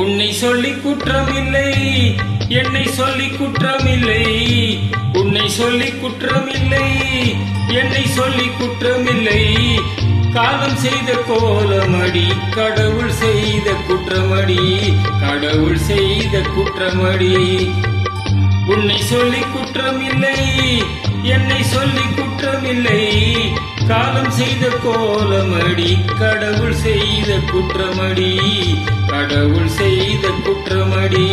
உன்னை சொல்லி குற்றமில்லை, என்னை சொல்லி குற்றமில்லை. உன்னை சொல்லி குற்றமில்லை, என்னை சொல்லி குற்றமில்லை. காலம் செய்த கோலமடி, கடவுள் செய்த குற்றமடி, கடவுள் செய்த குற்றமடி. உன்னை சொல்லி குற்றமில்லை, என்னை சொல்லி குற்றமில்லை. காலம் செய்த கோலமடி, கடவுள் செய்த குற்றமடி, கடவுள் செய்த குற்றமடி.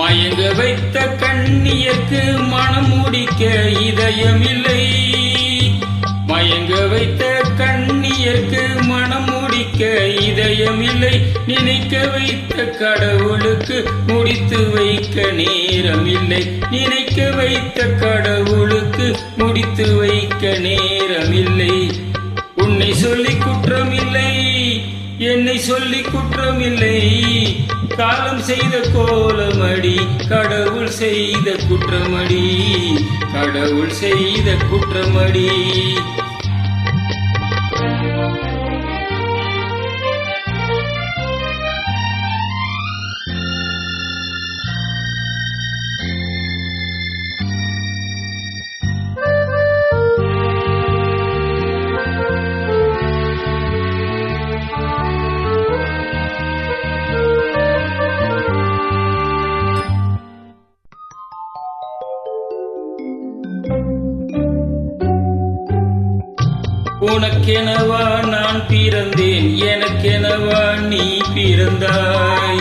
மயங்க வைத்த கண்ணியக்கு மனம் முடிக்க இதயமில்லை. மயங்க வைத்த கண்ணியக்கு மனம் முடிக்க இதயமில்லை. நினைக்க வைத்த கடவுளுக்கு முடித்து வைக்க நேரமில்லை. நினைக்க வைத்த கடவுளுக்கு முடித்து வைக்க நேரமில்லை. உன்னை சொல்லி குற்றமில்லை, என்னை சொல்லி குற்றமில்லை. காலம் செய்த கோலமடி, கடவுள் செய்த குற்றமடி, கடவுள் செய்த குற்றமடி. உனக்கெனவா நான் பிறந்தேன், எனக்கெனவா நீ பிறந்தாய்.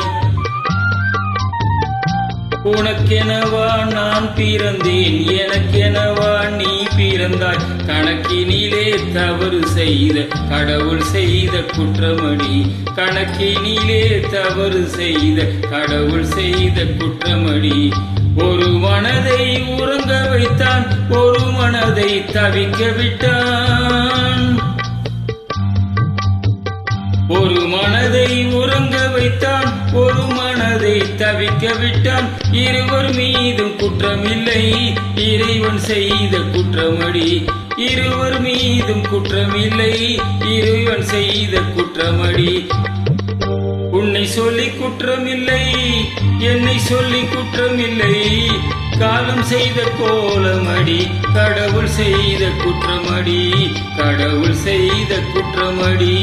உனக்கெனவா நான் பிறந்தேன், எனக்கெனவா நீ பிறந்தாய். கணக்கினிலே தவறு செய்த கடவுள் செய்த குற்றமடி, கணக்கினிலே தவறு செய்த கடவுள் செய்த குற்றமடி. ஒரு மனதை உறங்க வைத்தான், ஒரு மனதை தவிக்க விட்டான். ஒரு மனதை உறங்க வைத்தான், ஒரு மனதை தவிக்க விட்டான். இருவர் மீதும் குற்றமில்லை, இறைவன் செய்த குற்றமடி. இருவர் மீதும் குற்றமில்லை, இறைவன் செய்த குற்றமடி. உன்னை சொல்லி குற்றமில்லை, என்னை சொல்லி குற்றமில்லை. காலம் செய்த கோலமடி, கடவுள் செய்த குற்றமடி, கடவுள் செய்த குற்றமடி.